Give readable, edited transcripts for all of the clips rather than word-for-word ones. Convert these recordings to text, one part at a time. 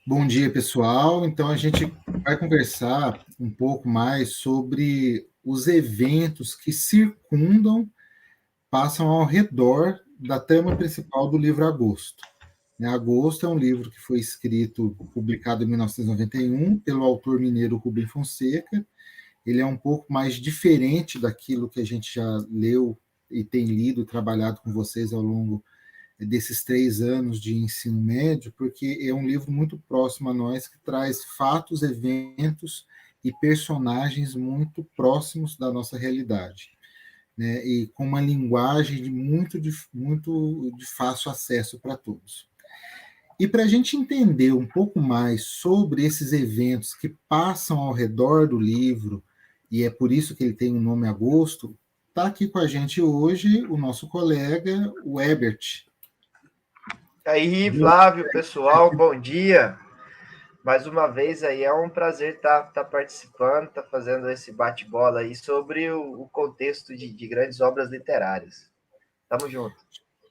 Bom dia, pessoal. Então, a gente vai conversar um pouco mais sobre os eventos que circundam, passam ao redor da trama principal do livro Agosto. Agosto é um livro que foi escrito, publicado em 1991, pelo autor mineiro Rubem Fonseca. Ele é um pouco mais diferente daquilo que a gente já leu e tem lido e trabalhado com vocês ao longo desses 3 anos de ensino médio, porque é um livro muito próximo a nós, que traz fatos, eventos e personagens muito próximos da nossa realidade, né? E com uma linguagem muito de fácil acesso para todos. E para a gente entender um pouco mais sobre esses eventos que passam ao redor do livro, e é por isso que ele tem o nome Agosto, está aqui com a gente hoje o nosso colega, o Ebert. Aí, Flávio, pessoal, bom dia. Mais uma vez aí é um prazer estar participando, estar fazendo esse bate-bola aí sobre o contexto de grandes obras literárias. Tamo junto.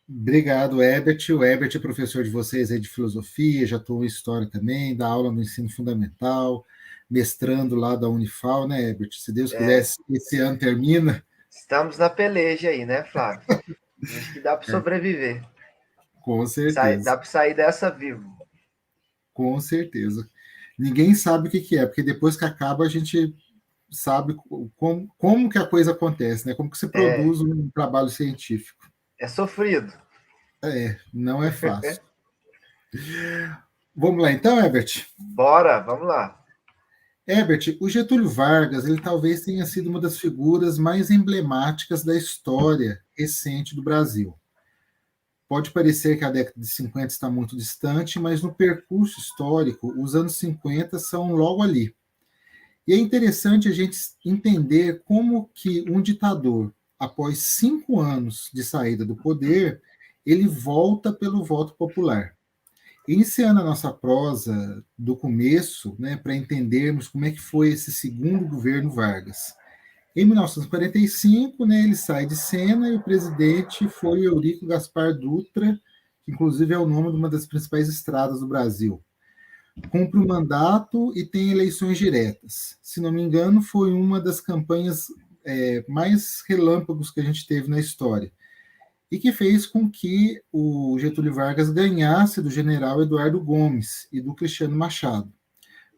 Obrigado, Herbert. O Herbert é professor de vocês aí de filosofia, já atuou em história também, dá aula no ensino fundamental, mestrando lá da Unifal, né, Herbert? Se Deus quiser, esse ano termina. Estamos na peleja aí, né, Flávio? Acho que dá para É, sobreviver. com Dá certeza, para sair dessa vivo. com certeza. Ninguém sabe o que é, porque depois que acaba a gente sabe como que a coisa acontece, né? Como que se É, produz um trabalho científico. é sofrido. Não é fácil. Vamos lá então, Herbert? Bora, vamos lá. Herbert, o Getúlio Vargas, ele talvez tenha sido uma das figuras mais emblemáticas da história recente do Brasil. Pode parecer que a década de 50 está muito distante, mas no percurso histórico, os anos 50 são logo ali. E é interessante a gente entender como que um ditador, após 5 anos de saída do poder, ele volta pelo voto popular. Iniciando a nossa prosa do começo, né, para entendermos como é que foi esse segundo governo Vargas. Em 1945, né, ele sai de cena e o presidente foi o Eurico Gaspar Dutra, que inclusive é o nome de uma das principais estradas do Brasil. Cumpre o mandato e tem eleições diretas. Se não me engano, foi uma das campanhas mais relâmpagos que a gente teve na história e que fez com que o Getúlio Vargas ganhasse do general Eduardo Gomes e do Cristiano Machado.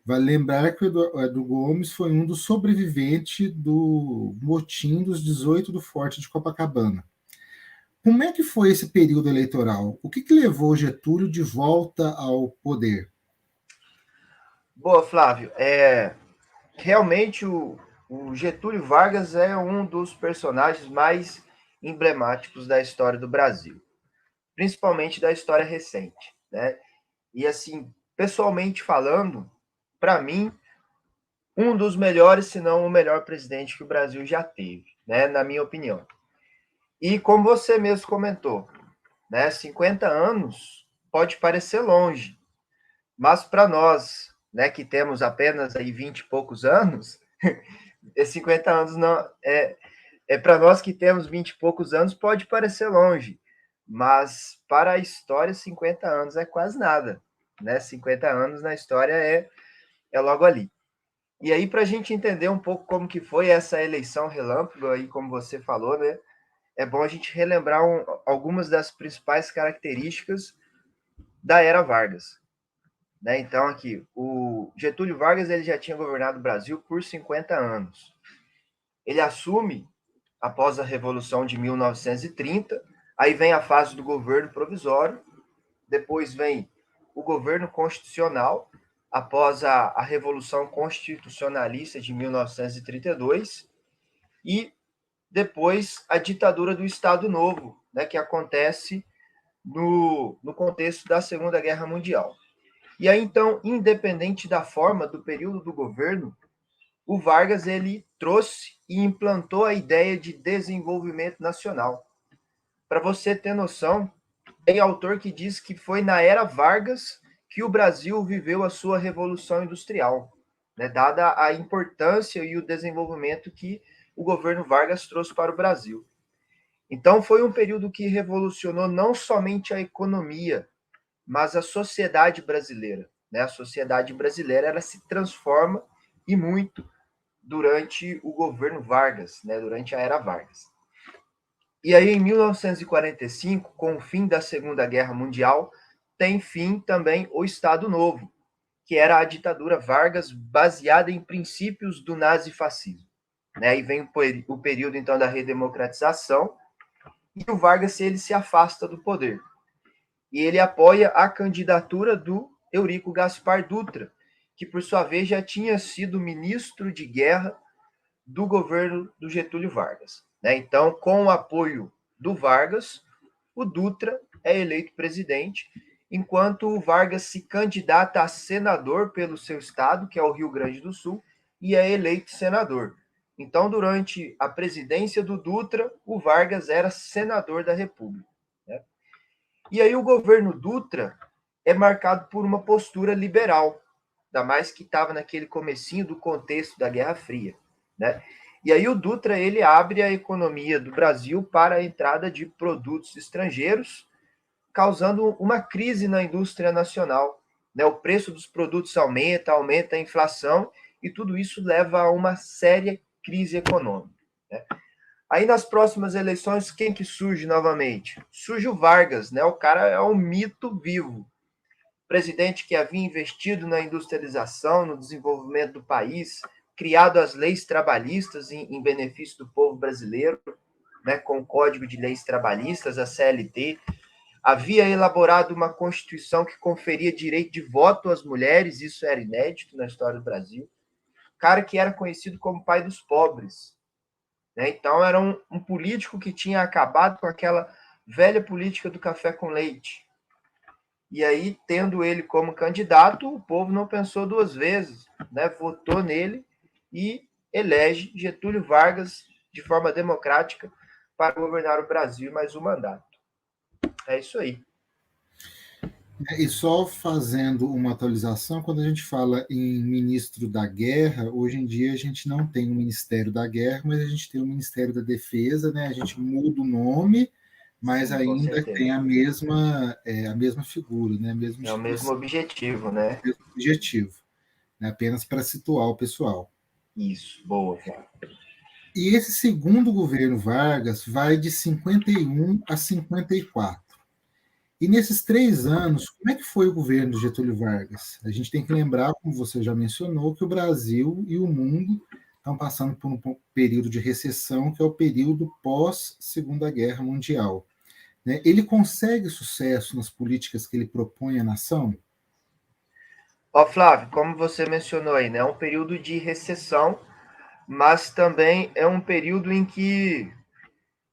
Vale lembrar que o Eduardo Gomes foi um dos sobreviventes do motim dos 18 do Forte de Copacabana. Como é que foi esse período eleitoral? O que levou Getúlio de volta ao poder? Boa, Flávio. Realmente o Getúlio Vargas é um dos personagens mais emblemáticos da história do Brasil, principalmente da história recente, né? E assim, pessoalmente falando, para mim, um dos melhores, se não o melhor presidente que o Brasil já teve, né, na minha opinião. E como você mesmo comentou, né, 50 anos pode parecer longe, mas para nós, né, que temos apenas aí 20 e poucos anos, 50 anos não para nós que temos 20 e poucos anos pode parecer longe, mas para a história 50 anos é quase nada, né? 50 anos na história é logo ali. E aí para a gente entender um pouco como que foi essa eleição relâmpago aí, como você falou, né? É bom a gente relembrar algumas das principais características da era Vargas, né? Então aqui, o Getúlio Vargas ele já tinha governado o Brasil por 50 anos. Ele assume após a Revolução de 1930, aí vem a fase do governo provisório, depois vem o governo constitucional, após a Revolução Constitucionalista de 1932, e depois a ditadura do Estado Novo, né, que acontece no contexto da Segunda Guerra Mundial. E aí, então, independente da forma do período do governo, o Vargas ele trouxe e implantou a ideia de desenvolvimento nacional. Para você ter noção, tem autor que diz que foi na era Vargas que o Brasil viveu a sua revolução industrial, né, dada a importância e o desenvolvimento que o governo Vargas trouxe para o Brasil. Então foi um período que revolucionou não somente a economia, mas a sociedade brasileira. né? A sociedade brasileira ela se transforma e muito durante o governo Vargas, né? Durante a era Vargas. E aí, em 1945, com o fim da Segunda Guerra Mundial, tem fim também o Estado Novo, que era a ditadura Vargas baseada em princípios do nazifascismo. Né? Aí vem o período, então, da redemocratização, e o Vargas ele se afasta do poder. E ele apoia a candidatura do Eurico Gaspar Dutra, que, por sua vez, já tinha sido ministro de guerra do governo do Getúlio Vargas. Né? Então, com o apoio do Vargas, o Dutra é eleito presidente, enquanto o Vargas se candidata a senador pelo seu estado, que é o Rio Grande do Sul, e é eleito senador. Então, durante a presidência do Dutra, o Vargas era senador da República. Né? E aí o governo Dutra é marcado por uma postura liberal, ainda mais que estava naquele comecinho do contexto da Guerra Fria. Né? E aí o Dutra ele abre a economia do Brasil para a entrada de produtos estrangeiros, causando uma crise na indústria nacional. Né? O preço dos produtos aumenta a inflação, e tudo isso leva a uma séria crise econômica. Né? Aí nas próximas eleições, quem que surge novamente? Surge o Vargas, né? O cara é um mito vivo. Presidente que havia investido na industrialização, no desenvolvimento do país, criado as leis trabalhistas em benefício do povo brasileiro, né, com o Código de Leis Trabalhistas, a CLT, havia elaborado uma Constituição que conferia direito de voto às mulheres, isso era inédito na história do Brasil. Cara que era conhecido como pai dos pobres. Né? Então, era um político que tinha acabado com aquela velha política do café com leite. E aí, tendo ele como candidato, o povo não pensou duas vezes, né? Votou nele e elege Getúlio Vargas de forma democrática para governar o Brasil mais um mandato. É isso aí. E só fazendo uma atualização, quando a gente fala em ministro da Guerra, hoje em dia a gente não tem o Ministério da Guerra, mas a gente tem o Ministério da Defesa, né? A gente muda o nome, mas Sim, com ainda certeza. tem a mesma figura, né? A mesma É o mesmo instituição, objetivo, né? o mesmo objetivo, né? Apenas para situar o pessoal. Isso, boa, Flávio. E esse segundo governo Vargas vai de 51 a 54. E nesses 3 anos, como é que foi o governo de Getúlio Vargas? A gente tem que lembrar, como você já mencionou, que o Brasil e o mundo estão passando por um período de recessão, que é o período pós-Segunda Guerra Mundial. Né? Ele consegue sucesso nas políticas que ele propõe à nação? Ó, Flávio, como você mencionou aí, né? É um período de recessão, mas também é um período em que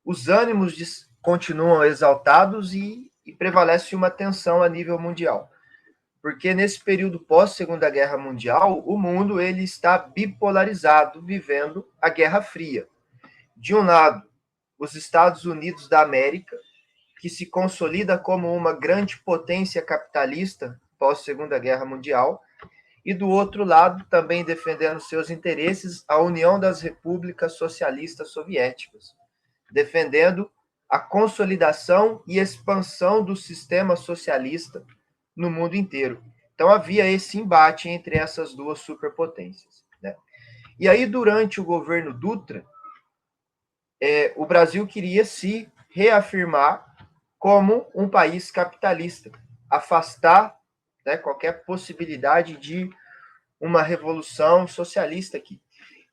os ânimos continuam exaltados e prevalece uma tensão a nível mundial. Porque nesse período pós-Segunda Guerra Mundial, o mundo ele está bipolarizado, vivendo a Guerra Fria. De um lado, os Estados Unidos da América, que se consolida como uma grande potência capitalista pós-Segunda Guerra Mundial, e do outro lado, também defendendo seus interesses, a União das Repúblicas Socialistas Soviéticas, defendendo a consolidação e expansão do sistema socialista no mundo inteiro. Então havia esse embate entre essas duas superpotências. Né? E aí, durante o governo Dutra, o Brasil queria se reafirmar como um país capitalista, afastar, né, qualquer possibilidade de uma revolução socialista aqui.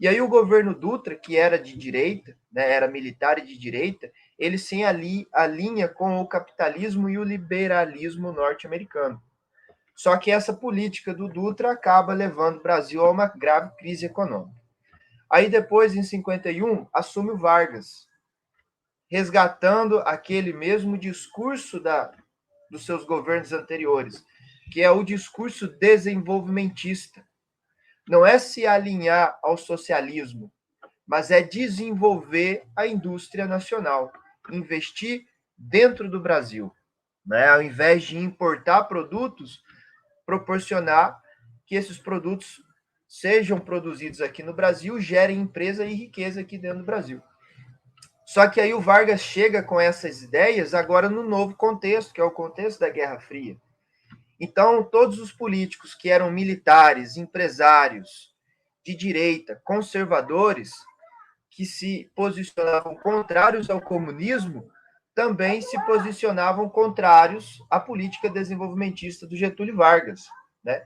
E aí o governo Dutra, que era de direita, né, era militar e de direita, ele se alinha com o capitalismo e o liberalismo norte-americano. Só que essa política do Dutra acaba levando o Brasil a uma grave crise econômica. Aí depois, em 51, assume o Vargas, resgatando aquele mesmo discurso dos seus governos anteriores, que é o discurso desenvolvimentista. Não é se alinhar ao socialismo, mas é desenvolver a indústria nacional, investir dentro do Brasil, né? Ao invés de importar produtos, proporcionar que esses produtos sejam produzidos aqui no Brasil, gerem empresa e riqueza aqui dentro do Brasil. Só que aí o Vargas chega com essas ideias agora no novo contexto, que é o contexto da Guerra Fria. Então, todos os políticos que eram militares, empresários, de direita, conservadores, que se posicionavam contrários ao comunismo, também se posicionavam contrários à política desenvolvimentista do Getúlio Vargas, né?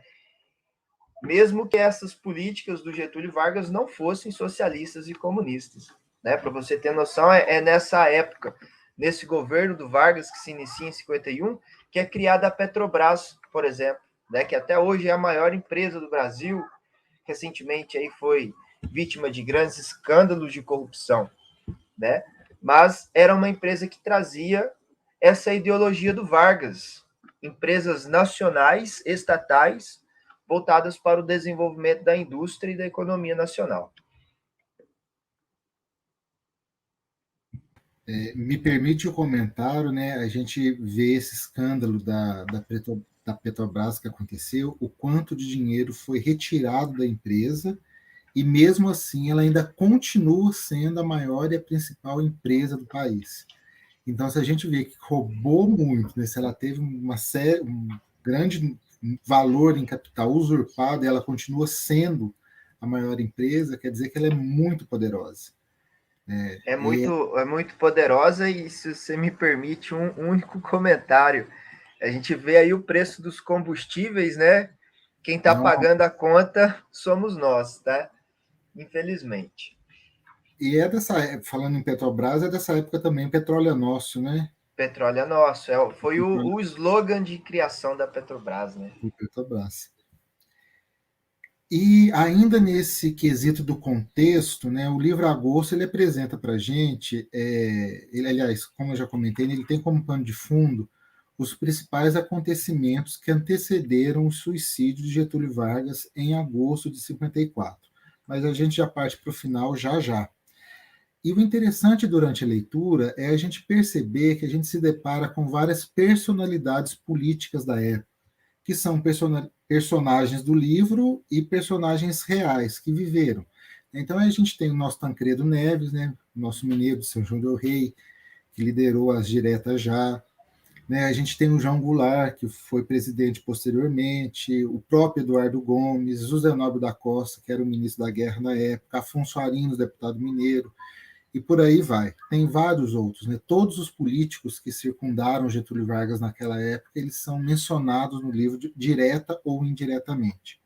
Mesmo que essas políticas do Getúlio Vargas não fossem socialistas e comunistas, né? Para você ter noção, é nessa época, nesse governo do Vargas, que se inicia em 51, que é criada a Petrobras, por exemplo, né? Que até hoje é a maior empresa do Brasil, recentemente aí foi vítima de grandes escândalos de corrupção, né? Mas era uma empresa que trazia essa ideologia do Vargas, empresas nacionais, estatais, voltadas para o desenvolvimento da indústria e da economia nacional. Me permite o comentário, né? A gente vê esse escândalo da Petrobras que aconteceu, o quanto de dinheiro foi retirado da empresa, e mesmo assim ela ainda continua sendo a maior e a principal empresa do país. Então, se a gente vê que roubou muito, né? Se ela teve um grande valor em capital usurpado e ela continua sendo a maior empresa, quer dizer que ela é muito poderosa. É muito poderosa e, se você me permite, um único comentário. A gente vê aí o preço dos combustíveis, né? Quem está Não, pagando a conta somos nós, tá? Infelizmente. e é dessa época, falando em Petrobras, é dessa época também, petróleo é nosso, né? Petróleo é nosso. Foi o slogan de criação da Petrobras, né? O Petrobras. E ainda nesse quesito do contexto, né, o livro Agosto ele apresenta para a gente, ele, aliás, como eu já comentei, ele tem como pano de fundo os principais acontecimentos que antecederam o suicídio de Getúlio Vargas em agosto de 54. Mas a gente já parte para o final já já. E o interessante durante a leitura é a gente perceber que a gente se depara com várias personalidades políticas da época, que são personagens do livro e personagens reais que viveram. Então a gente tem o nosso Tancredo Neves, né, nosso mineiro de São João del Rei, que liderou as diretas já. Né, a gente tem o João Goulart, que foi presidente posteriormente, o próprio Eduardo Gomes, José Nobre da Costa, que era o ministro da Guerra na época, Afonso Arinos, deputado mineiro, e por aí vai. Tem vários outros, né? Todos os políticos que circundaram Getúlio Vargas naquela época, eles são mencionados no livro direta ou indiretamente.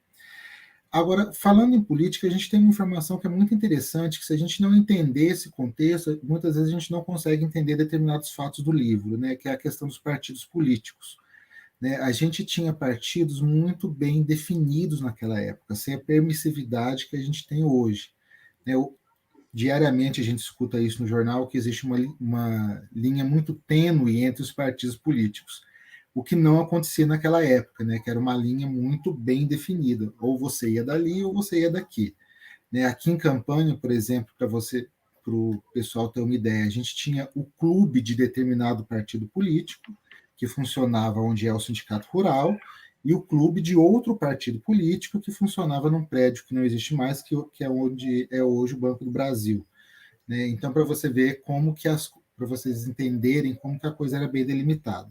Agora, falando em política, a gente tem uma informação que é muito interessante, que se a gente não entender esse contexto, muitas vezes a gente não consegue entender determinados fatos do livro, né? Que é a questão dos partidos políticos. Né? A gente tinha partidos muito bem definidos naquela época, sem a permissividade que a gente tem hoje. Né? Diariamente a gente escuta isso no jornal, que existe uma linha muito tênue entre os partidos políticos, o que não acontecia naquela época, né, que era uma linha muito bem definida, ou você ia dali ou você ia daqui. Né, aqui em Campanha, por exemplo, para o pessoal ter uma ideia, a gente tinha o clube de determinado partido político, que funcionava onde é o sindicato rural, e o clube de outro partido político que funcionava num prédio que não existe mais, que é onde é hoje o Banco do Brasil. Né? Então, para você ver como que para vocês entenderem como que a coisa era bem delimitada.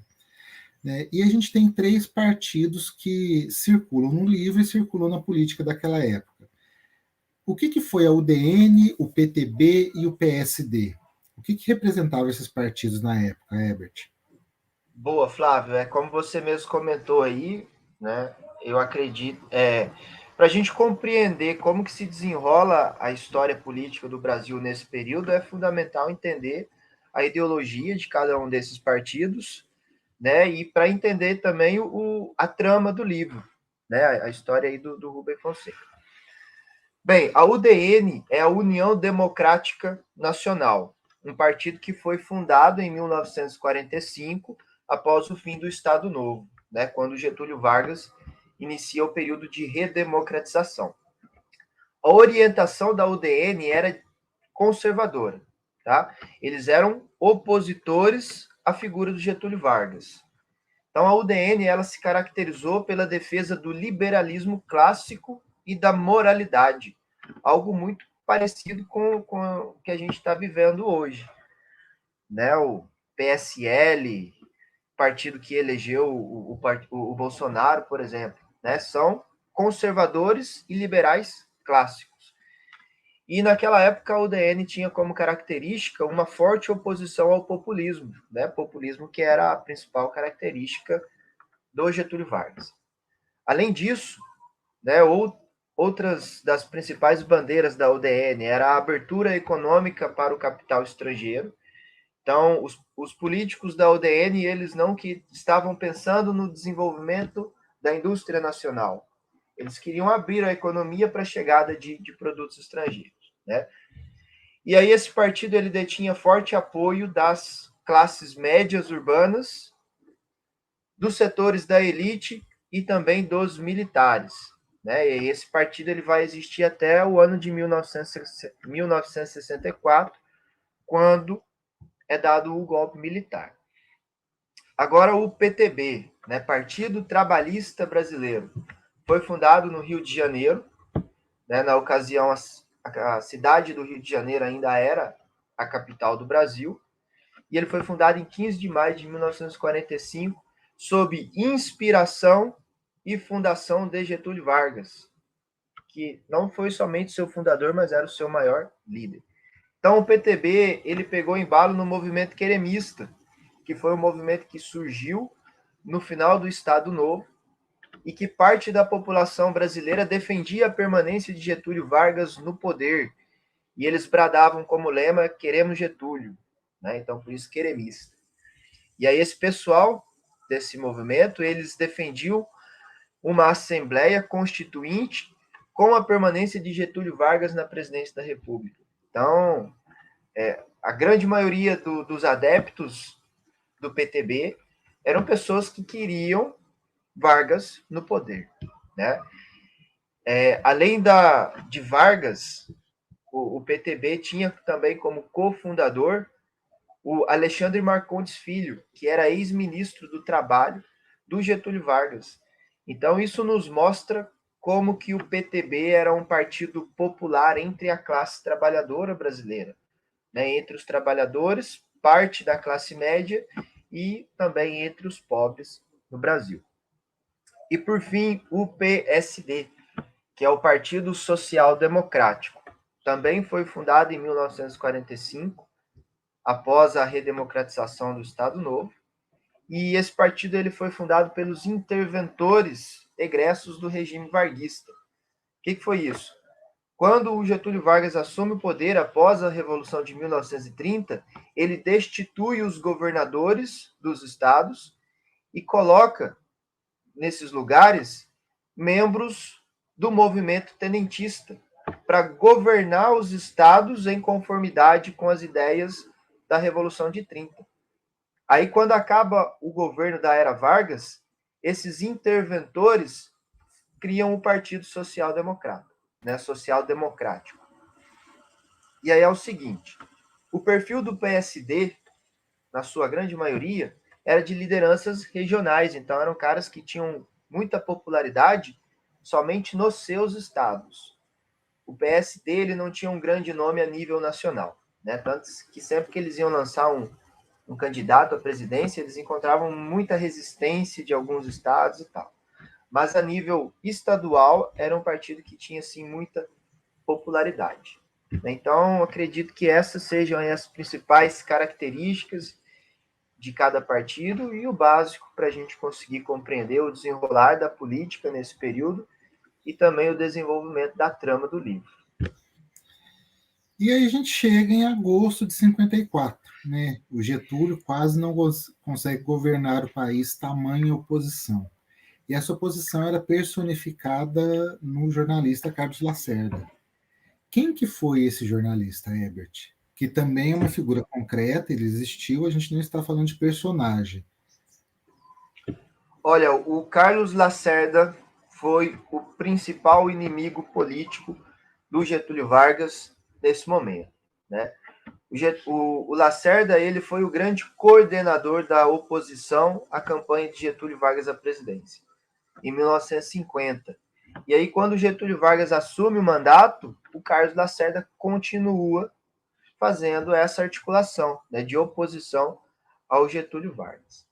Né? E a gente tem três partidos que circulam no livro e circulam na política daquela época. O que foi a UDN, o PTB e o PSD? O que representavam esses partidos na época, Herbert? Boa, Flávio. É como você mesmo comentou aí, né? Eu acredito, para a gente compreender como que se desenrola a história política do Brasil nesse período, é fundamental entender a ideologia de cada um desses partidos, né? E para entender também a trama do livro, né? A história aí do Rubem Fonseca. Bem, a UDN é a União Democrática Nacional, um partido que foi fundado em 1945, após o fim do Estado Novo, né, quando Getúlio Vargas inicia o período de redemocratização. A orientação da UDN era conservadora, tá? Eles eram opositores à figura do Getúlio Vargas. Então, a UDN ela se caracterizou pela defesa do liberalismo clássico e da moralidade, algo muito parecido com o que a gente está vivendo hoje. Né? O PSL, partido que elegeu o Bolsonaro, por exemplo, né? São conservadores e liberais clássicos. E naquela época a UDN tinha como característica uma forte oposição ao populismo, né? Populismo que era a principal característica do Getúlio Vargas. Além disso, né, outras das principais bandeiras da UDN era a abertura econômica para o capital estrangeiro. Então, os políticos da UDN, eles não que estavam pensando no desenvolvimento da indústria nacional. Eles queriam abrir a economia para a chegada de produtos estrangeiros, né? E aí esse partido ele detinha forte apoio das classes médias urbanas, dos setores da elite e também dos militares, né? E esse partido ele vai existir até o ano de 1964, quando é dado o golpe militar. Agora o PTB, né, Partido Trabalhista Brasileiro, foi fundado no Rio de Janeiro, né? Na ocasião a cidade do Rio de Janeiro ainda era a capital do Brasil, e ele foi fundado em 15 de maio de 1945, sob inspiração e fundação de Getúlio Vargas, que não foi somente seu fundador, mas era o seu maior líder. Então o PTB ele pegou embalo no movimento queremista, que foi um movimento que surgiu no final do Estado Novo e que parte da população brasileira defendia a permanência de Getúlio Vargas no poder. E eles bradavam como lema: queremos Getúlio, né? Então por isso queremista. E aí esse pessoal desse movimento, eles defendiam uma Assembleia Constituinte com a permanência de Getúlio Vargas na presidência da República. Então, a grande maioria dos adeptos do PTB eram pessoas que queriam Vargas no poder, né? Além de Vargas, o PTB tinha também como cofundador o Alexandre Marcondes Filho, que era ex-ministro do Trabalho do Getúlio Vargas. Então, isso nos mostra como que o PTB era um partido popular entre a classe trabalhadora brasileira, né? Entre os trabalhadores, parte da classe média e também entre os pobres no Brasil. E, por fim, o PSD, que é o Partido Social Democrático. Também foi fundado em 1945, após a redemocratização do Estado Novo, e esse partido ele foi fundado pelos interventores egressos do regime varguista. O que foi isso? Quando o Getúlio Vargas assume o poder após a Revolução de 1930, ele destitui os governadores dos estados e coloca nesses lugares membros do movimento tenentista para governar os estados em conformidade com as ideias da Revolução de 30. Aí, quando acaba o governo da era Vargas, esses interventores criam o Partido Social Democrata, né? Social Democrático. E aí é o seguinte: o perfil do PSD, na sua grande maioria, era de lideranças regionais, então eram caras que tinham muita popularidade somente nos seus estados. O PSD ele não tinha um grande nome a nível nacional, né? Tanto que sempre que eles iam lançar um candidato à presidência, eles encontravam muita resistência de alguns estados e tal. Mas a nível estadual, era um partido que tinha, assim, muita popularidade. Então, acredito que essas sejam as principais características de cada partido e o básico para a gente conseguir compreender o desenrolar da política nesse período e também o desenvolvimento da trama do livro. E aí a gente chega em agosto de 54, né? O Getúlio quase não consegue governar o país, tamanha oposição. E essa oposição era personificada no jornalista Carlos Lacerda. Quem que foi esse jornalista, Herbert? Que também é uma figura concreta, ele existiu, a gente não está falando de personagem. Olha, o Carlos Lacerda foi o principal inimigo político do Getúlio Vargas nesse momento, né? O Lacerda ele foi o grande coordenador da oposição à campanha de Getúlio Vargas à presidência, em 1950. E aí, quando Getúlio Vargas assume o mandato, o Carlos Lacerda continua fazendo essa articulação, né, de oposição ao Getúlio Vargas.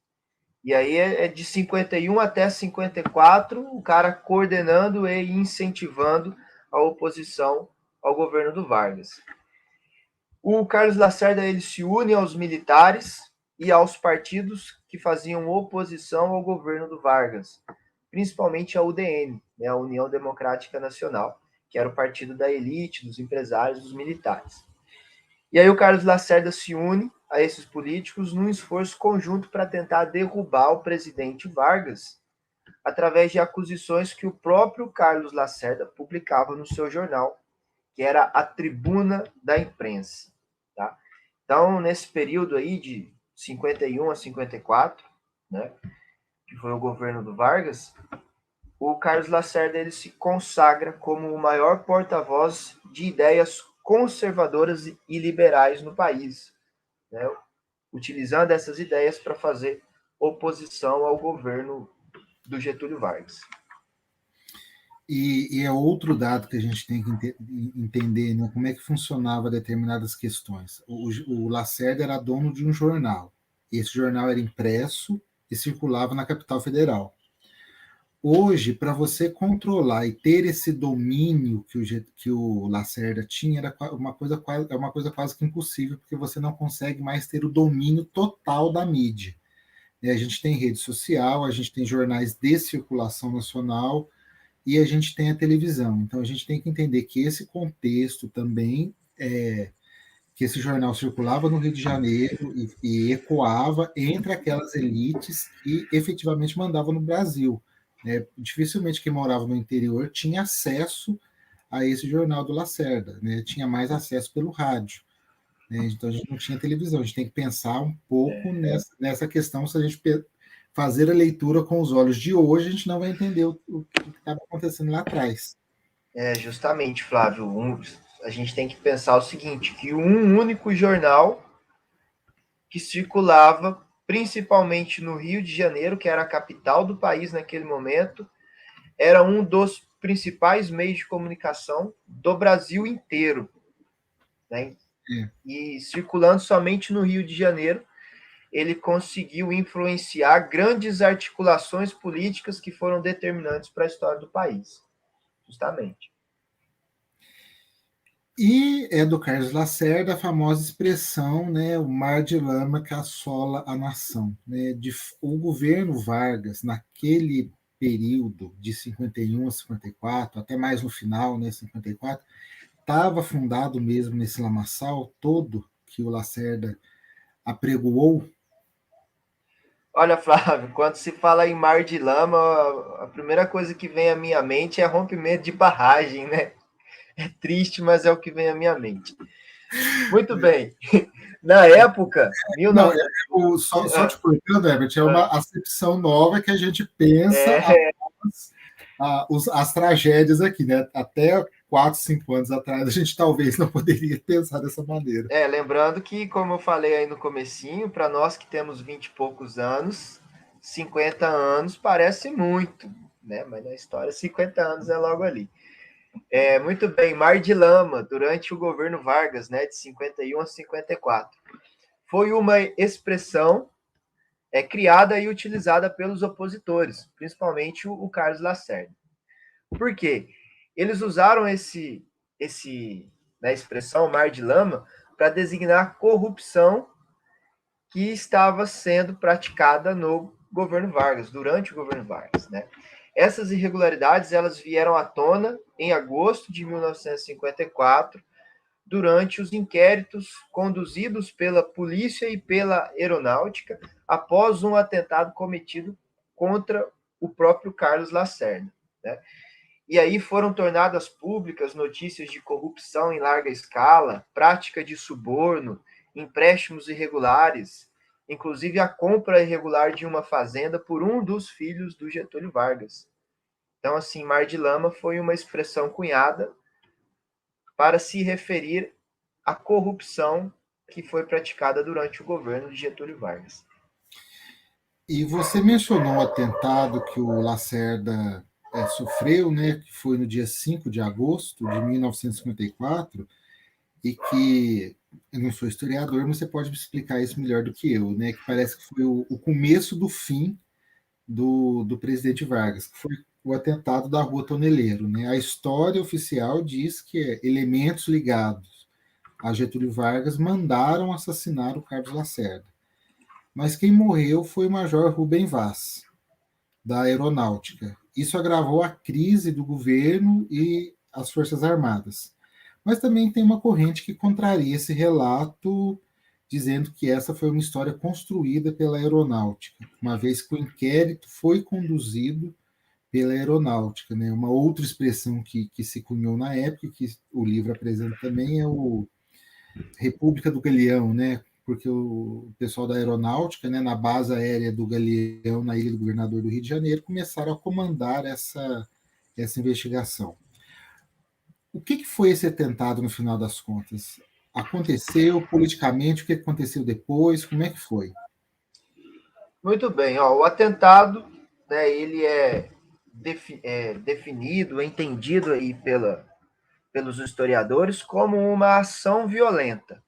E aí é de 51 até 54, o cara coordenando e incentivando a oposição ao governo do Vargas. O Carlos Lacerda ele se une aos militares e aos partidos que faziam oposição ao governo do Vargas, principalmente a UDN, né, a União Democrática Nacional, que era o partido da elite, dos empresários, dos militares. E aí o Carlos Lacerda se une a esses políticos num esforço conjunto para tentar derrubar o presidente Vargas através de acusações que o próprio Carlos Lacerda publicava no seu jornal, que era a Tribuna da Imprensa. Tá? Então, nesse período aí de 51 a 54, né, que foi o governo do Vargas, o Carlos Lacerda ele se consagra como o maior porta-voz de ideias conservadoras e liberais no país, né, utilizando essas ideias para fazer oposição ao governo do Getúlio Vargas. E é outro dado que a gente tem que entender, né, como é que funcionava determinadas questões. O Lacerda era dono de um jornal. Esse jornal era impresso e circulava na capital federal. Hoje, para você controlar e ter esse domínio que o Lacerda tinha, era uma coisa quase que impossível, porque você não consegue mais ter o domínio total da mídia. A gente tem rede social, a gente tem jornais de circulação nacional e a gente tem a televisão. Então, a gente tem que entender que esse contexto também que esse jornal circulava no Rio de Janeiro e ecoava entre aquelas elites que efetivamente mandavam no Brasil. Né? Dificilmente quem morava no interior tinha acesso a esse jornal do Lacerda, né? Tinha mais acesso pelo rádio. Né? Então a gente não tinha televisão, a gente tem que pensar um pouco nessa questão. Se a gente fazer a leitura com os olhos de hoje, a gente não vai entender o que estava acontecendo lá atrás. Justamente, Flávio, a gente tem que pensar o seguinte, que um único jornal que circulava principalmente no Rio de Janeiro, que era a capital do país naquele momento, era um dos principais meios de comunicação do Brasil inteiro. Né? E circulando somente no Rio de Janeiro, ele conseguiu influenciar grandes articulações políticas que foram determinantes para a história do país. Justamente. E é do Carlos Lacerda a famosa expressão, né, o mar de lama que assola a nação. Né, o governo Vargas, naquele período de 51 a 54, até mais no final, né, 54, estava fundado mesmo nesse lamaçal todo que o Lacerda apregoou. Olha, Flávio, quando se fala em mar de lama, a primeira coisa que vem à minha mente é rompimento de barragem, né? É triste, mas é o que vem à minha mente. Muito bem. Na época, Não, só te cortando, Herbert, é uma acepção nova que a gente pensa as tragédias aqui, né? Até 4, 5 anos atrás, a gente talvez não poderia pensar dessa maneira. Lembrando que, como eu falei aí no comecinho, para nós que temos 20 e poucos anos, 50 anos parece muito, né? Mas na história, 50 anos é logo ali. Muito bem, mar de lama, durante o governo Vargas, né, de 51 a 54. Foi uma expressão criada e utilizada pelos opositores, principalmente o Carlos Lacerda. Por quê? Eles usaram na expressão mar de lama para designar a corrupção que estava sendo praticada no governo Vargas, durante o governo Vargas, né? Essas irregularidades elas vieram à tona em agosto de 1954, durante os inquéritos conduzidos pela polícia e pela aeronáutica após um atentado cometido contra o próprio Carlos Lacerda. Né? E aí foram tornadas públicas notícias de corrupção em larga escala, prática de suborno, empréstimos irregulares, inclusive a compra irregular de uma fazenda por um dos filhos do Getúlio Vargas. Então, assim, mar de lama foi uma expressão cunhada para se referir à corrupção que foi praticada durante o governo de Getúlio Vargas. E você mencionou o atentado que o Lacerda sofreu, né, que foi no dia 5 de agosto de 1954, e que eu não sou historiador, mas você pode me explicar isso melhor do que eu, né? Que parece que foi o começo do fim do presidente Vargas, que foi o atentado da Rua Toneleiro, né? A história oficial diz que elementos ligados a Getúlio Vargas mandaram assassinar o Carlos Lacerda. Mas quem morreu foi o Major Rubem Vaz, da Aeronáutica. Isso agravou a crise do governo e as Forças Armadas. Mas também tem uma corrente que contraria esse relato, dizendo que essa foi uma história construída pela Aeronáutica, uma vez que o inquérito foi conduzido pela Aeronáutica. Né? Uma outra expressão que se cunhou na época, que o livro apresenta também, é o República do Galeão, né? Porque o pessoal da Aeronáutica, né, na base aérea do Galeão, na Ilha do Governador do Rio de Janeiro, começaram a comandar essa investigação. O que foi esse atentado no final das contas? Aconteceu politicamente? O que aconteceu depois? Como é que foi? Muito bem, ó, o atentado, né, ele definido, entendido aí pelos historiadores como uma ação violenta,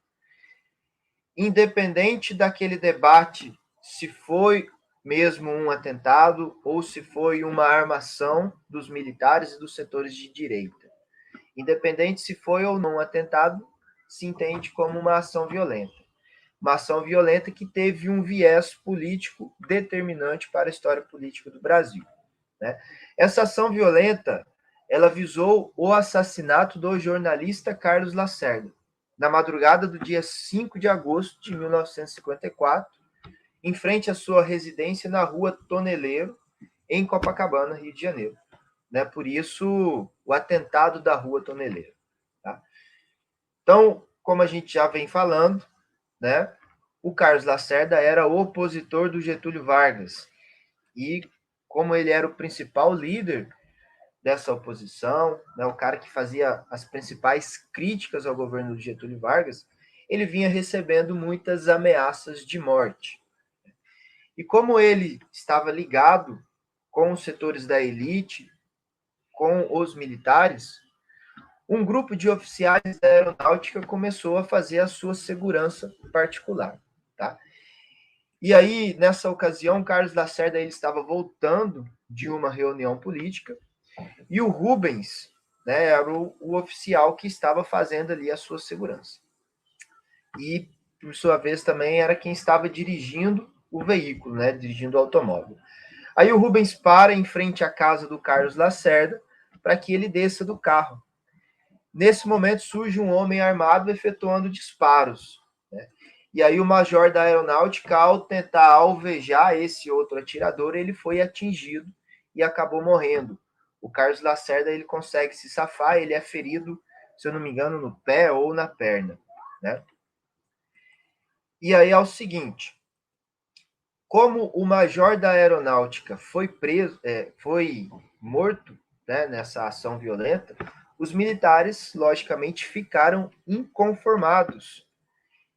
independente daquele debate se foi mesmo um atentado ou se foi uma armação dos militares e dos setores de direita. Independente se foi ou não um atentado, se entende como uma ação violenta. Uma ação violenta que teve um viés político determinante para a história política do Brasil. Né? Essa ação violenta, ela visou o assassinato do jornalista Carlos Lacerda, na madrugada do dia 5 de agosto de 1954, em frente à sua residência na rua Toneleiro, em Copacabana, Rio de Janeiro. Né? Por isso, o atentado da rua Toneleiro. Tá? Então, como a gente já vem falando, né, o Carlos Lacerda era opositor do Getúlio Vargas. E como ele era o principal líder dessa oposição, né, o cara que fazia as principais críticas ao governo de Getúlio Vargas, ele vinha recebendo muitas ameaças de morte. E como ele estava ligado com os setores da elite, com os militares, um grupo de oficiais da aeronáutica começou a fazer a sua segurança particular. Tá? E aí, nessa ocasião, Carlos Lacerda ele estava voltando de uma reunião política e o Rubens, né, era o oficial que estava fazendo ali a sua segurança. E, por sua vez, também era quem estava dirigindo o veículo, né, dirigindo o automóvel. Aí o Rubens para em frente à casa do Carlos Lacerda para que ele desça do carro. Nesse momento surge um homem armado efetuando disparos. Né? E aí o major da aeronáutica, ao tentar alvejar esse outro atirador, ele foi atingido e acabou morrendo. O Carlos Lacerda ele consegue se safar, ele é ferido, se eu não me engano, no pé ou na perna. Né? E aí é o seguinte, como o major da aeronáutica foi preso, foi morto, né, nessa ação violenta, os militares, logicamente, ficaram inconformados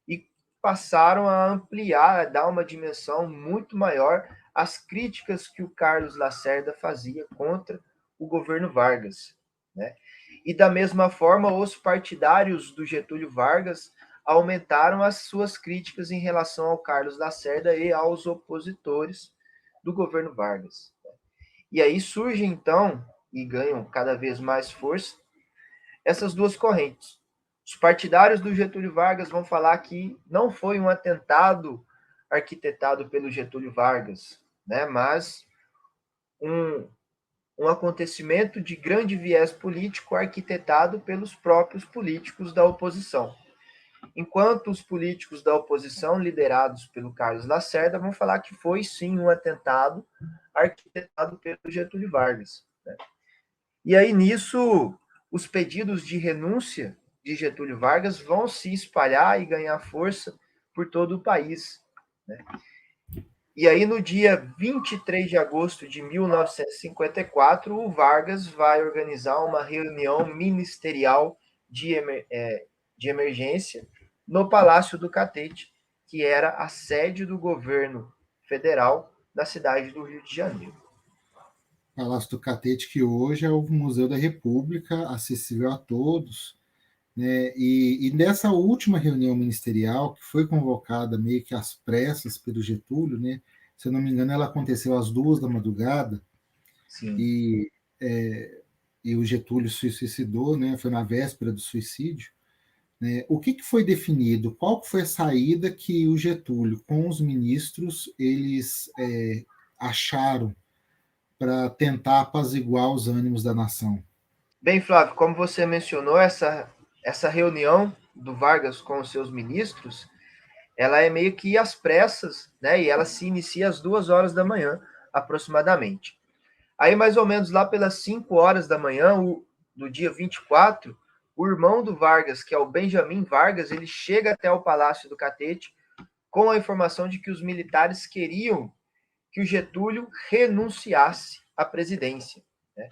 e passaram a ampliar, a dar uma dimensão muito maior às críticas que o Carlos Lacerda fazia contra o governo Vargas. Né? E da mesma forma, os partidários do Getúlio Vargas aumentaram as suas críticas em relação ao Carlos Lacerda e aos opositores do governo Vargas. E aí surge então, e ganham cada vez mais força, essas duas correntes. Os partidários do Getúlio Vargas vão falar que não foi um atentado arquitetado pelo Getúlio Vargas, né, mas um acontecimento de grande viés político arquitetado pelos próprios políticos da oposição. Enquanto os políticos da oposição, liderados pelo Carlos Lacerda, vão falar que foi sim um atentado arquitetado pelo Getúlio Vargas. Né? E aí nisso, os pedidos de renúncia de Getúlio Vargas vão se espalhar e ganhar força por todo o país. Né? E aí, no dia 23 de agosto de 1954, o Vargas vai organizar uma reunião ministerial de emergência no Palácio do Catete, que era a sede do governo federal da cidade do Rio de Janeiro. Palácio do Catete, que hoje é o Museu da República, acessível a todos, né? E nessa última reunião ministerial, que foi convocada meio que às pressas pelo Getúlio, né? Se eu não me engano, ela aconteceu às 2 da madrugada, Sim. e, e o Getúlio se suicidou, né? Foi na véspera do suicídio. Né? O que foi definido? Qual foi a saída que o Getúlio, com os ministros, eles acharam para tentar apaziguar os ânimos da nação? Bem, Flávio, como você mencionou, essa reunião do Vargas com os seus ministros, ela é meio que às pressas, né? E ela se inicia às 2 horas da manhã, aproximadamente. Aí, mais ou menos lá pelas 5 horas da manhã, do dia 24, o irmão do Vargas, que é o Benjamin Vargas, ele chega até o Palácio do Catete com a informação de que os militares queriam que o Getúlio renunciasse à presidência, né?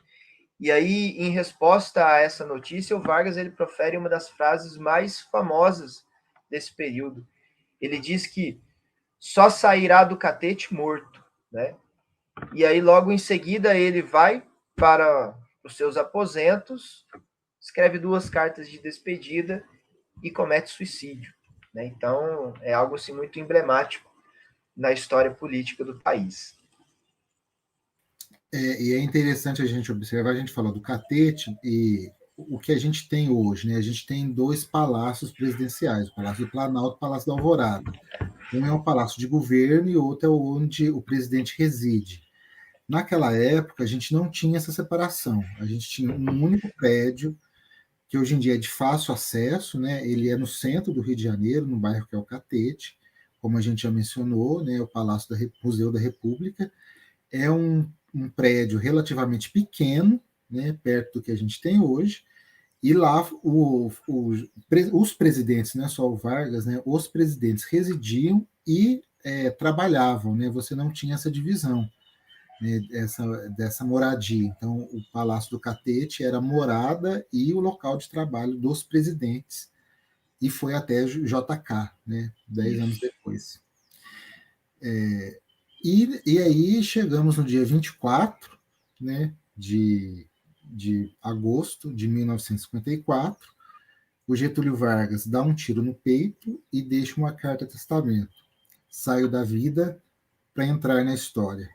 E aí, em resposta a essa notícia, o Vargas ele profere uma das frases mais famosas desse período. Ele diz que só sairá do catete morto, né? E aí, logo em seguida, ele vai para os seus aposentos, escreve 2 cartas de despedida e comete suicídio, né? Então, é algo assim muito emblemático na história política do país. E é interessante a gente observar, a gente falou do catete e o que a gente tem hoje, né? A gente tem 2 palácios presidenciais, o Palácio do Planalto e o Palácio da Alvorada. Um é o palácio de governo e o outro é onde o presidente reside. Naquela época, a gente não tinha essa separação. A gente tinha um único prédio, que hoje em dia é de fácil acesso, né? Ele é no centro do Rio de Janeiro, no bairro que é o Catete, como a gente já mencionou, né? O Palácio da Museu da República. É um prédio relativamente pequeno, né? Perto do que a gente tem hoje. E lá os presidentes, não é só o Vargas, né? Os presidentes residiam e trabalhavam, né? Você não tinha essa divisão, né, dessa moradia. Então, o Palácio do Catete era a morada e o local de trabalho dos presidentes, e foi até JK, né, 10 anos Isso. depois. E aí chegamos no dia 24, né, de agosto de 1954, o Getúlio Vargas dá um tiro no peito e deixa uma carta-testamento. Saio da vida para entrar na história.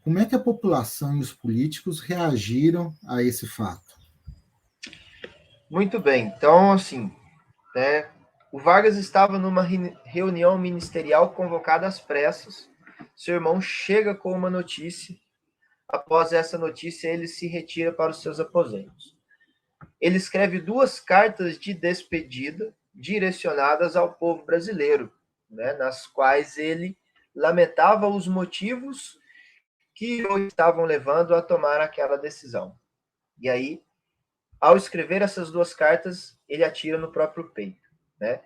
Como é que a população e os políticos reagiram a esse fato? Muito bem. Então, assim, né, o Vargas estava numa reunião ministerial convocada às pressas. Seu irmão chega com uma notícia. Após essa notícia, ele se retira para os seus aposentos. Ele escreve 2 cartas de despedida direcionadas ao povo brasileiro, né, nas quais ele lamentava os motivos que o estavam levando a tomar aquela decisão. E aí, ao escrever essas 2 cartas, ele atira no próprio peito, né?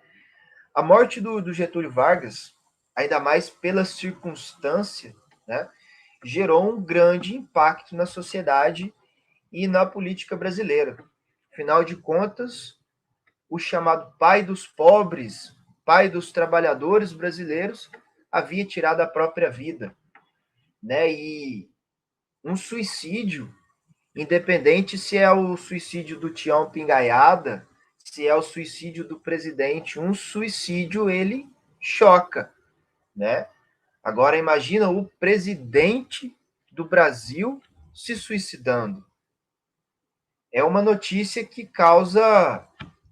A morte do Getúlio Vargas, ainda mais pela circunstância, né, gerou um grande impacto na sociedade e na política brasileira. Afinal de contas, o chamado pai dos pobres, pai dos trabalhadores brasileiros, havia tirado a própria vida, né? E um suicídio, independente se é o suicídio do Tião Pingaiada, se é o suicídio do presidente, um suicídio ele choca, né? Agora imagina o presidente do Brasil se suicidando. É uma notícia que causa,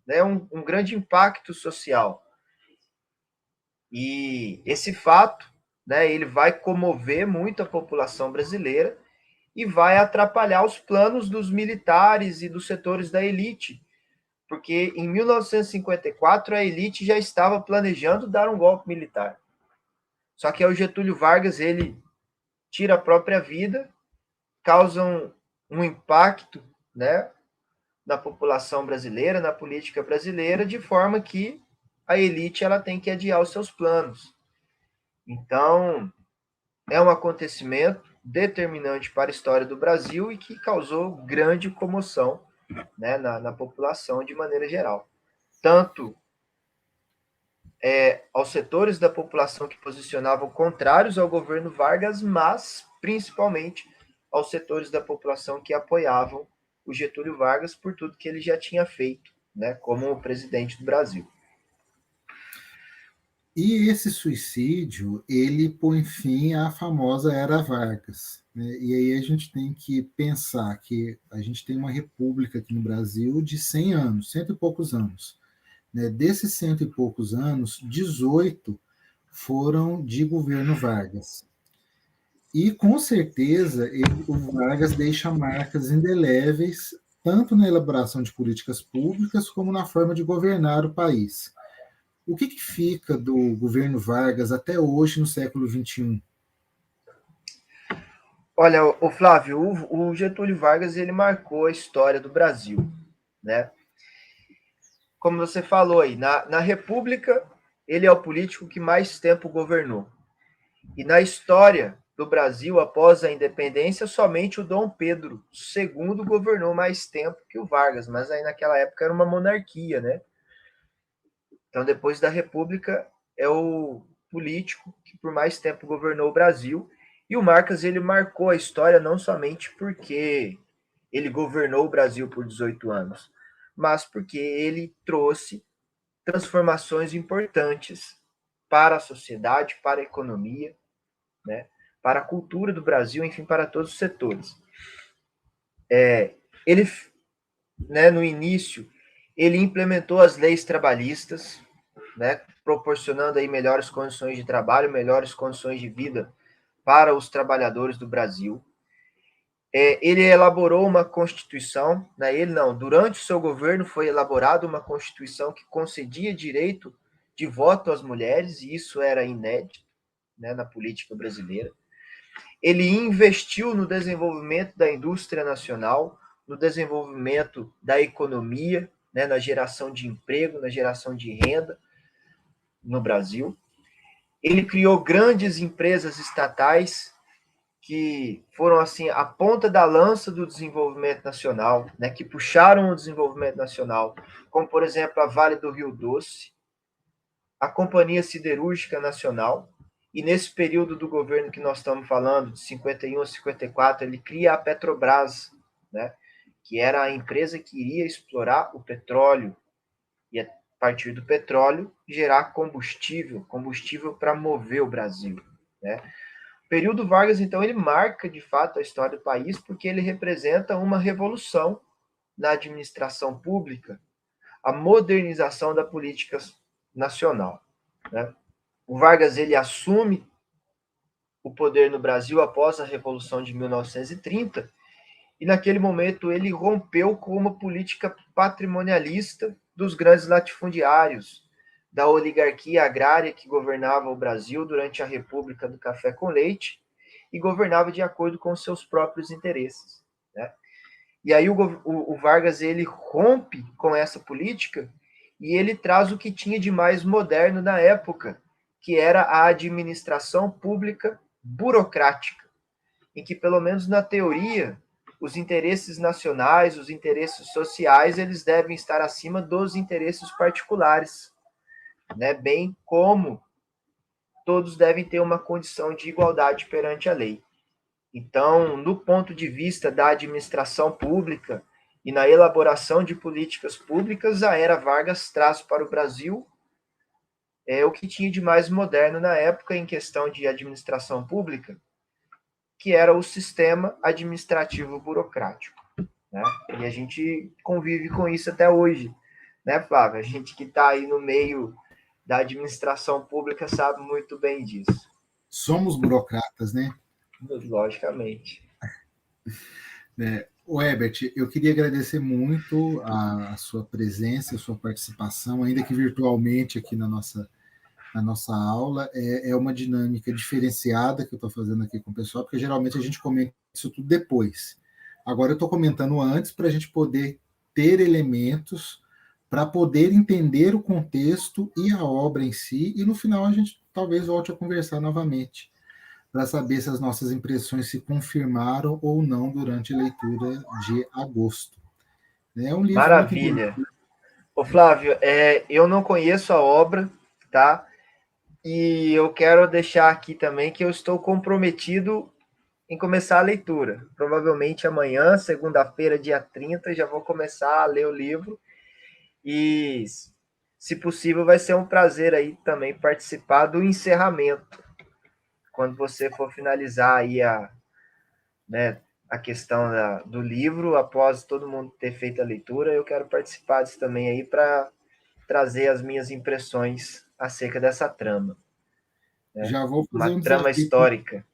né, um grande impacto social. E esse fato, né, ele vai comover muito a população brasileira e vai atrapalhar os planos dos militares e dos setores da elite, porque em 1954 a elite já estava planejando dar um golpe militar. Só que aí o Getúlio Vargas ele tira a própria vida, causa um impacto, né, na população brasileira, na política brasileira, de forma que a elite ela tem que adiar os seus planos. Então, é um acontecimento determinante para a história do Brasil e que causou grande comoção, né, na população de maneira geral. Tanto aos setores da população que posicionavam contrários ao governo Vargas, mas principalmente aos setores da população que apoiavam o Getúlio Vargas por tudo que ele já tinha feito, né, como presidente do Brasil. E esse suicídio, ele põe fim à famosa Era Vargas, né? E aí a gente tem que pensar que a gente tem uma república aqui no Brasil de 100 anos, cento e poucos anos, né? Desses cento e poucos anos, 18 foram de governo Vargas. E com certeza o Vargas deixa marcas indeléveis tanto na elaboração de políticas públicas como na forma de governar o país. O que fica do governo Vargas até hoje no século XXI? Olha, o Flávio, o Getúlio Vargas ele marcou a história do Brasil, né? Como você falou aí, na República ele é o político que mais tempo governou. E na história do Brasil, após a independência, somente o Dom Pedro II governou mais tempo que o Vargas, mas aí naquela época era uma monarquia, né? Então, depois da República, é o político que por mais tempo governou o Brasil. E o Vargas, ele marcou a história não somente porque ele governou o Brasil por 18 anos, mas porque ele trouxe transformações importantes para a sociedade, para a economia, né, para a cultura do Brasil, enfim, para todos os setores. Ele, né, no início, ele implementou as leis trabalhistas, né, proporcionando aí melhores condições de trabalho, melhores condições de vida para os trabalhadores do Brasil. Ele elaborou uma constituição, né, ele não, durante o seu governo foi elaborada uma constituição que concedia direito de voto às mulheres, e isso era inédito, né, na política brasileira. Ele investiu no desenvolvimento da indústria nacional, no desenvolvimento da economia, né, na geração de emprego, na geração de renda no Brasil. Ele criou grandes empresas estatais que foram assim a ponta da lança do desenvolvimento nacional, né, que puxaram o desenvolvimento nacional, como por exemplo a Vale do Rio Doce, a Companhia Siderúrgica Nacional. E nesse período do governo que nós estamos falando, de 51 a 54, ele cria a Petrobras, né, que era a empresa que iria explorar o petróleo e a partir do petróleo gerar combustível para mover o Brasil, né? O período Vargas, então, ele marca de fato a história do país porque ele representa uma revolução na administração pública, a modernização da política nacional, né? O Vargas ele assume o poder no Brasil após a Revolução de 1930 e naquele momento ele rompeu com uma política patrimonialista dos grandes latifundiários, da oligarquia agrária que governava o Brasil durante a República do Café com Leite e governava de acordo com seus próprios interesses, né? E aí o Vargas ele rompe com essa política e ele traz o que tinha de mais moderno na época, que era a administração pública burocrática, em que pelo menos na teoria os interesses nacionais, os interesses sociais, eles devem estar acima dos interesses particulares, né? Bem como todos devem ter uma condição de igualdade perante a lei. Então, no ponto de vista da administração pública e na elaboração de políticas públicas, a Era Vargas traz para o Brasil o que tinha de mais moderno na época em questão de administração pública, que era o sistema administrativo burocrático, né? E a gente convive com isso até hoje, né, Flávio? A gente que está aí no meio da administração pública sabe muito bem disso. Somos burocratas, né? Logicamente. O Herbert, eu queria agradecer muito a sua presença, a sua participação, ainda que virtualmente aqui na nossa aula. É uma dinâmica diferenciada que eu estou fazendo aqui com o pessoal, porque geralmente a gente comenta isso tudo depois. Agora eu estou comentando antes para a gente poder ter elementos para poder entender o contexto e a obra em si, e no final a gente talvez volte a conversar novamente para saber se as nossas impressões se confirmaram ou não durante a leitura de agosto. É um livro muito Maravilha. interessante. Ô, Flávio, eu não conheço a obra, tá? E eu quero deixar aqui também que eu estou comprometido em começar a leitura. Provavelmente amanhã, segunda-feira, dia 30, já vou começar a ler o livro. E, se possível, vai ser um prazer aí também participar do encerramento, quando você for finalizar aí a questão do livro, após todo mundo ter feito a leitura, eu quero participar disso também aí para trazer as minhas impressões acerca dessa trama, né? Já vou Uma fazer um trama desafio. histórica.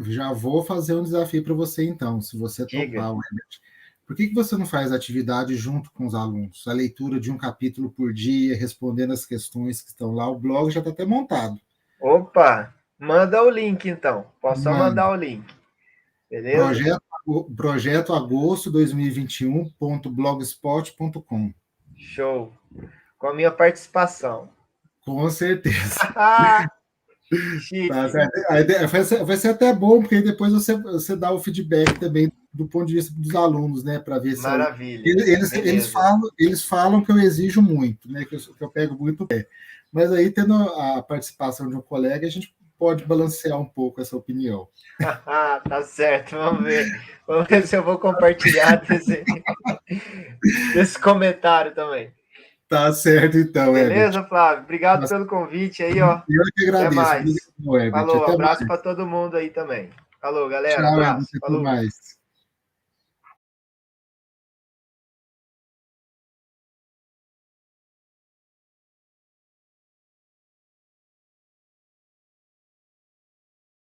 Já vou fazer um desafio para você, então, se você Diga. topar, Herbert. Por que você não faz atividade junto com os alunos? A leitura de um capítulo por dia, respondendo as questões que estão lá. O blog já está até montado. Opa, manda o link então. Posso só Mano, mandar o link. Beleza? projeto agosto 2021.blogspot.com. Show. Com a minha participação. Com certeza. Tá Chique. certo. Vai ser até bom, porque aí depois você dá o feedback também do ponto de vista dos alunos, né? Para ver se eu. Maravilha. Beleza. Eles falam que eu exijo muito, né? Que eu pego muito pé. Mas aí, tendo a participação de um colega, a gente pode balancear um pouco essa opinião. Tá certo, vamos ver. Vamos ver se eu vou compartilhar desse comentário também. Tá certo, então, Herbert. Beleza, Flávio? Obrigado pelo convite aí, ó. Eu que Até agradeço. mais. Obrigado, Herbert. Falou, Até abraço mais. para todo mundo aí também. Falou, galera. Tchau, Herbert. Abraço. Até Falou. mais.